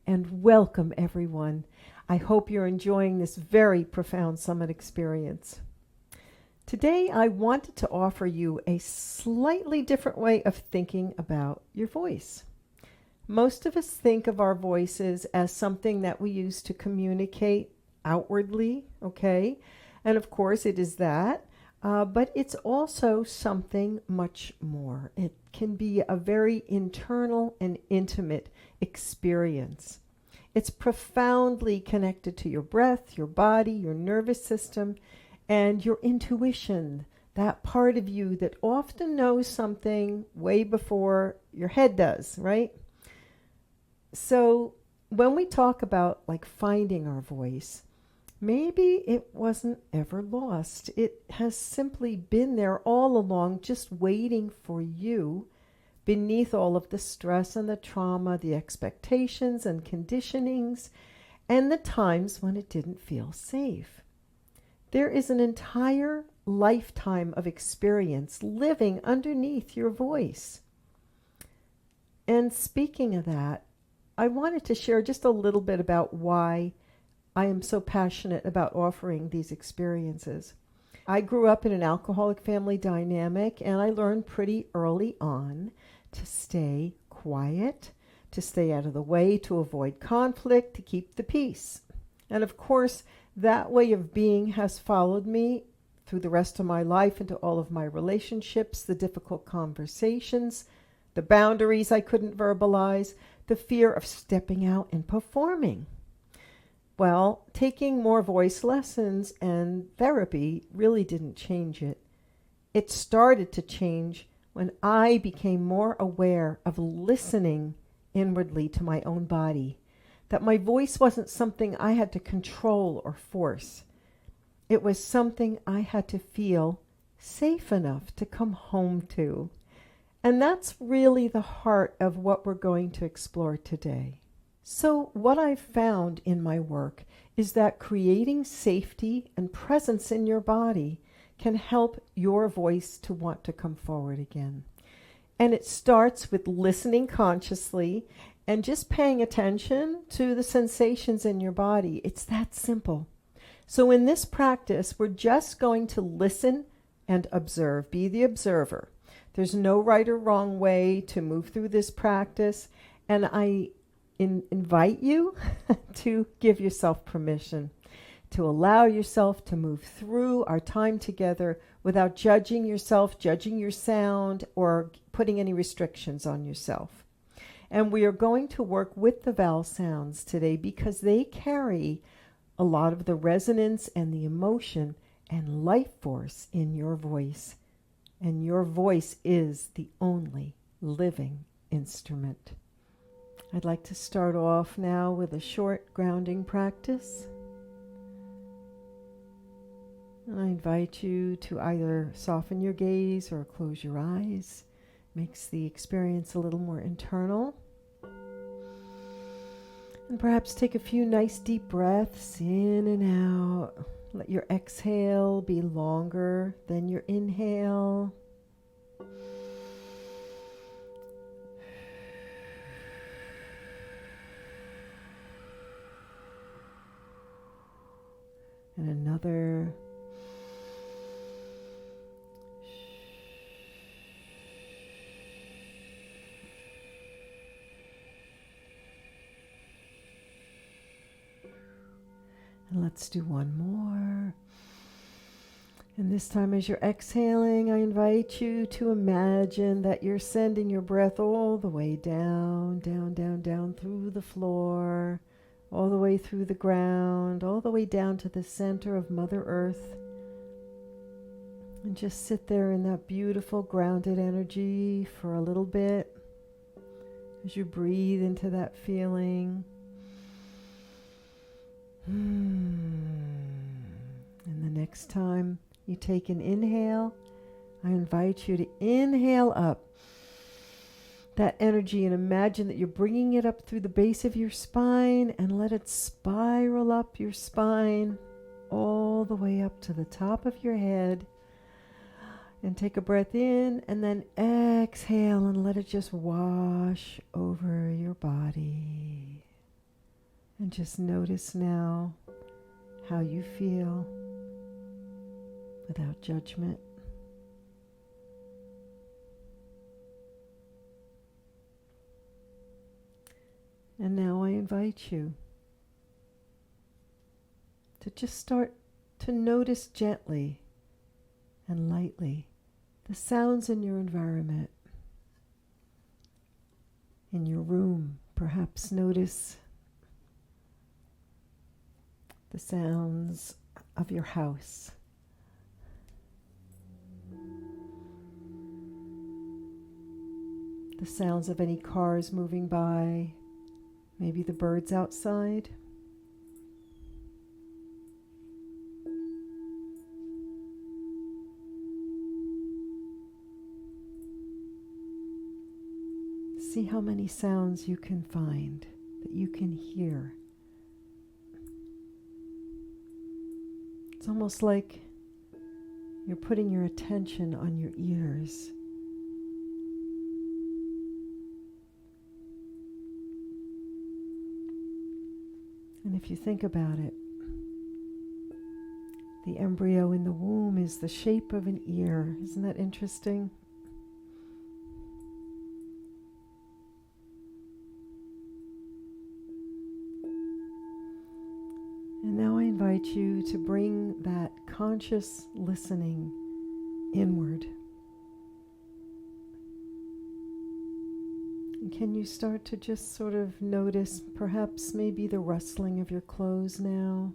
and welcome everyone. I hope you're enjoying this very profound summit experience. Today I wanted to offer you a slightly different way of thinking about your voice. Most of us think of our voices as something that we use to communicate outwardly, okay? And of course it is that. But it's also something much more. It can be a very internal and intimate experience. It's profoundly connected to your breath, your body, your nervous system, and your intuition, that part of you that often knows something way before your head does, right? So when we talk about like finding our voice, maybe it wasn't ever lost. It has simply been there all along, just waiting for you beneath all of the stress and the trauma, the expectations and conditionings, and the times when it didn't feel safe. There is an entire lifetime of experience living underneath your voice. And speaking of that, I wanted to share just a little bit about why I am so passionate about offering these experiences. I grew up in an alcoholic family dynamic, and I learned pretty early on to stay quiet, to stay out of the way, to avoid conflict, to keep the peace. And of course, that way of being has followed me through the rest of my life, into all of my relationships, the difficult conversations, the boundaries I couldn't verbalize, the fear of stepping out and performing. Well, taking more voice lessons and therapy really didn't change it. It started to change when I became more aware of listening inwardly to my own body, that my voice wasn't something I had to control or force. It was something I had to feel safe enough to come home to. And that's really the heart of what we're going to explore today. So what I've found in my work is that creating safety and presence in your body can help your voice to want to come forward again. And it starts with listening consciously and just paying attention to the sensations in your body. It's that simple. So in this practice, we're just going to listen and observe. Be the observer. There's no right or wrong way to move through this practice. And I invite you to give yourself permission to allow yourself to move through our time together without judging yourself, judging your sound, or putting any restrictions on yourself. And we are going to work with the vowel sounds today because they carry a lot of the resonance and the emotion and life force in your voice. And your voice is the only living instrument. I'd like to start off now with a short grounding practice. And I invite you to either soften your gaze or close your eyes. Makes the experience a little more internal. And perhaps take a few nice deep breaths in and out. Let your exhale be longer than your inhale. And another. And let's do one more. And this time as you're exhaling, I invite you to imagine that you're sending your breath all the way down, down, down, down through the floor, all the way through the ground, all the way down to the center of Mother Earth. And just sit there in that beautiful grounded energy for a little bit as you breathe into that feeling. And the next time you take an inhale, I invite you to inhale up that energy and imagine that you're bringing it up through the base of your spine and let it spiral up your spine all the way up to the top of your head. And take a breath in and then exhale and let it just wash over your body. And just notice now how you feel without judgment. And now I invite you to just start to notice gently and lightly the sounds in your environment. In your room, perhaps notice the sounds of your house. The sounds of any cars moving by, maybe the birds outside. See how many sounds you can find, that you can hear. It's almost like you're putting your attention on your ears. And if you think about it, the embryo in the womb is the shape of an ear. Isn't that interesting? And now I invite you to bring that conscious listening inward. And can you start to just sort of notice perhaps maybe the rustling of your clothes now,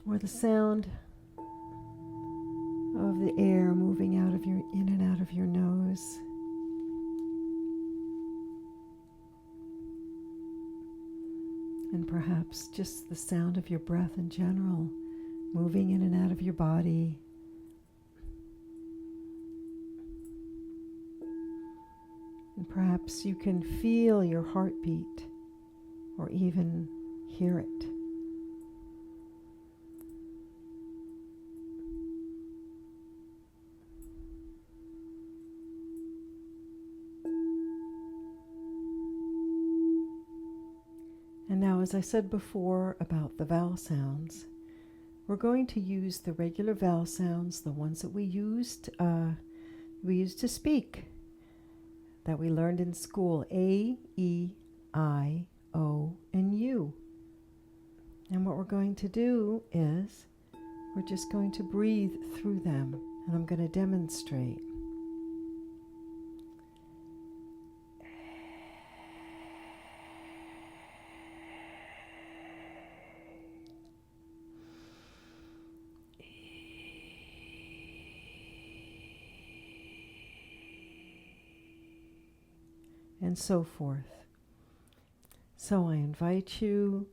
or the sound of the air moving out of your in and out of your nose. And perhaps just the sound of your breath in general, moving in and out of your body. And perhaps you can feel your heartbeat or even hear it. And now, as I said before about the vowel sounds, we're going to use the regular vowel sounds, the ones that we used to speak, that we learned in school: A, E, I, O, and U. And what we're going to do is we're just going to breathe through them, and I'm going to demonstrate. And so forth. So I invite you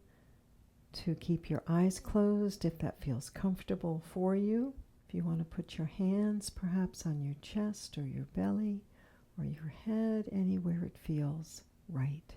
to keep your eyes closed if that feels comfortable for you. If you want to put your hands perhaps on your chest or your belly or your head, anywhere it feels right.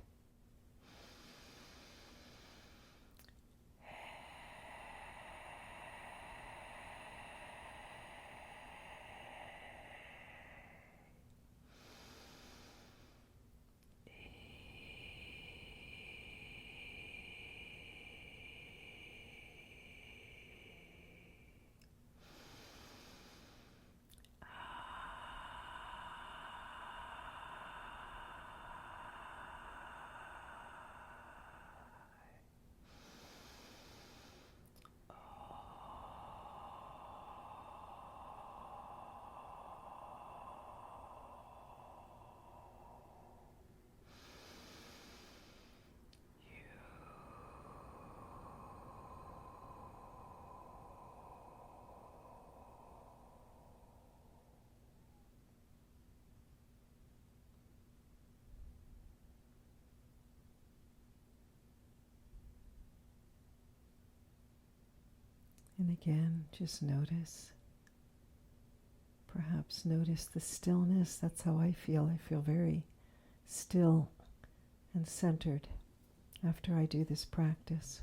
And again, just notice. Perhaps notice the stillness. That's how I feel. I feel very still and centered after I do this practice.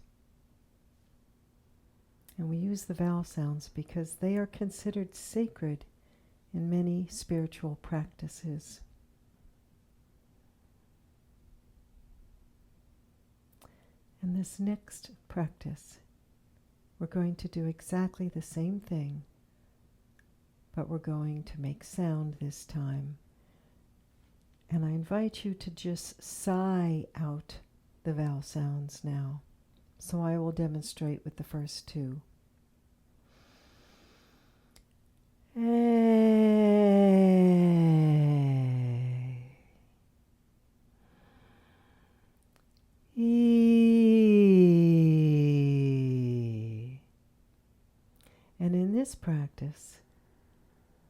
And we use the vowel sounds because they are considered sacred in many spiritual practices. And this next practice, we're going to do exactly the same thing, but we're going to make sound this time. And I invite you to just sigh out the vowel sounds now. So I will demonstrate with the first two. And in this practice,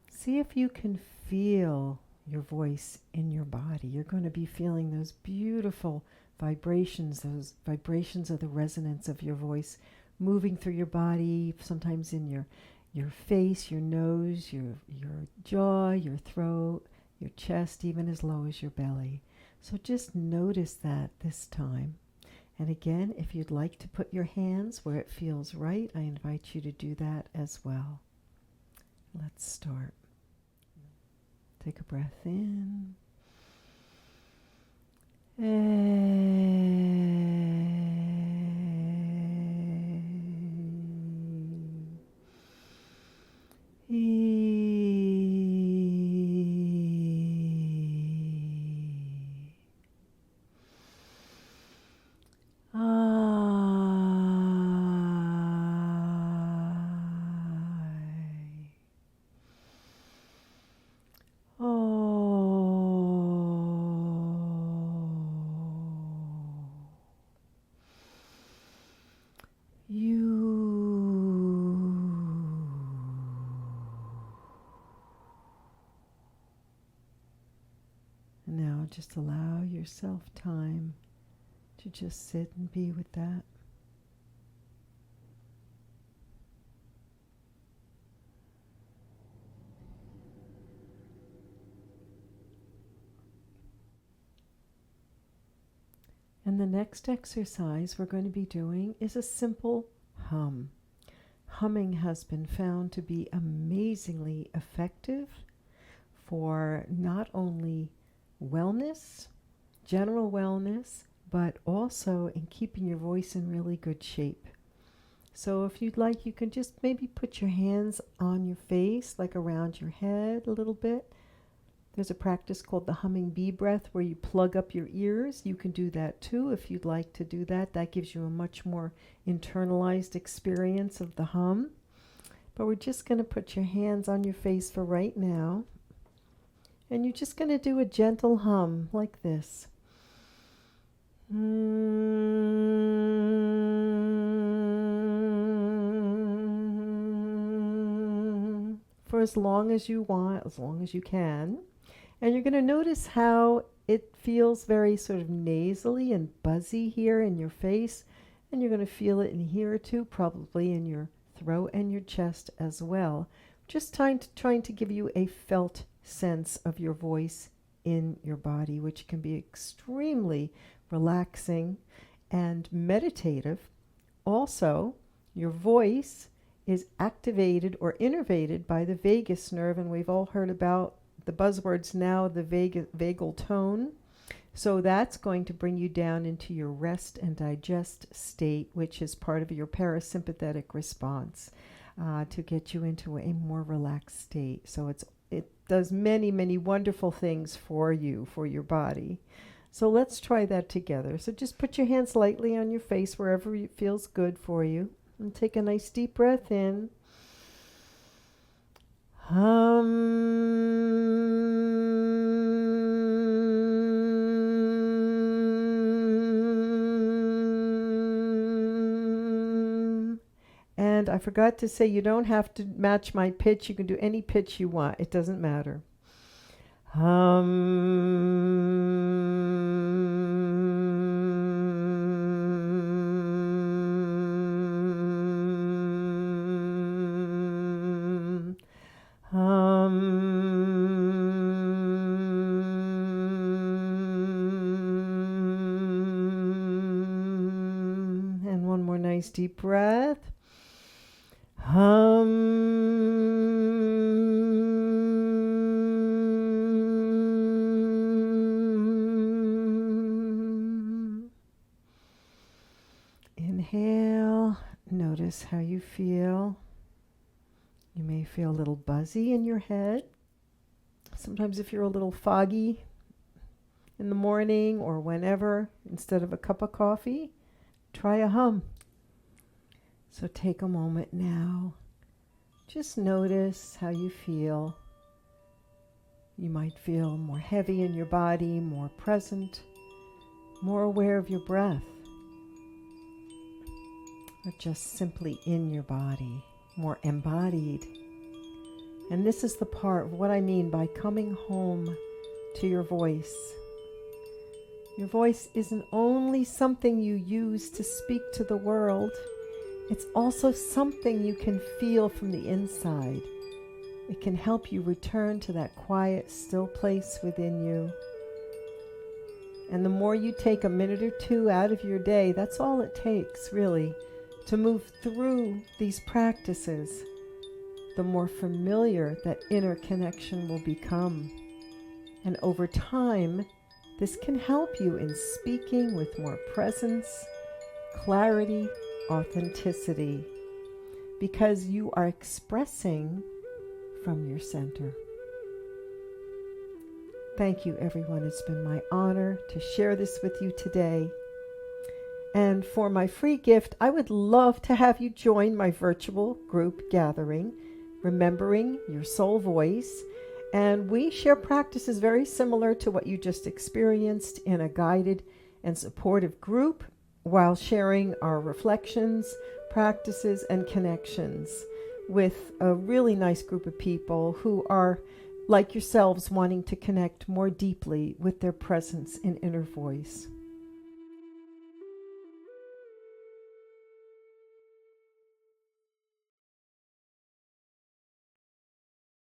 see if you can feel your voice in your body. You're going to be feeling those beautiful vibrations of the resonance of your voice moving through your body, sometimes in your face, your nose, your jaw, your throat, your chest, even as low as your belly. So just notice that this time. And again, if you'd like to put your hands where it feels right, I invite you to do that as well. Let's start. Take a breath in. Now just allow yourself time to just sit and be with that. And the next exercise we're going to be doing is a simple hum. Humming has been found to be amazingly effective for not only wellness, general wellness, but also in keeping your voice in really good shape. So if you'd like, you can just maybe put your hands on your face, like around your head a little bit. There's a practice called the humming bee breath where you plug up your ears. You can do that too if you'd like to do that. That gives you a much more internalized experience of the hum. But we're just going to put your hands on your face for right now. And you're just going to do a gentle hum like this. For as long as you want, as long as you can. And you're going to notice how it feels very sort of nasally and buzzy here in your face. And you're going to feel it in here too, probably in your throat and your chest as well. Just trying to give you a felt sense of your voice in your body, which can be extremely relaxing and meditative. Also, your voice is activated or innervated by the vagus nerve, and we've all heard about the buzzwords now, the vagal tone. So that's going to bring you down into your rest and digest state, which is part of your parasympathetic response to get you into a more relaxed state. So it does many, many wonderful things for you, for your body. So let's try that together. So just put your hands lightly on your face wherever it feels good for you. And take a nice deep breath in. And I forgot to say, you don't have to match my pitch. You can do any pitch you want. It doesn't matter. And one more nice deep breath. Notice how you feel. You may feel a little buzzy in your head. Sometimes if you're a little foggy in the morning or whenever, instead of a cup of coffee, try a hum. So take a moment now. Just notice how you feel. You might feel more heavy in your body, more present, more aware of your breath, or just simply in your body, more embodied. And this is the part of what I mean by coming home to your voice. Your voice isn't only something you use to speak to the world, it's also something you can feel from the inside. It can help you return to that quiet, still place within you. And the more you take a minute or two out of your day, that's all it takes, really, to move through these practices, the more familiar that inner connection will become. And over time, this can help you in speaking with more presence, clarity, authenticity, because you are expressing from your center. Thank you, everyone. It's been my honor to share this with you today. And for my free gift, I would love to have you join my virtual group gathering, Remembering Your Soul Voice. And we share practices very similar to what you just experienced in a guided and supportive group, while sharing our reflections, practices, and connections with a really nice group of people who are, like yourselves, wanting to connect more deeply with their presence in inner voice.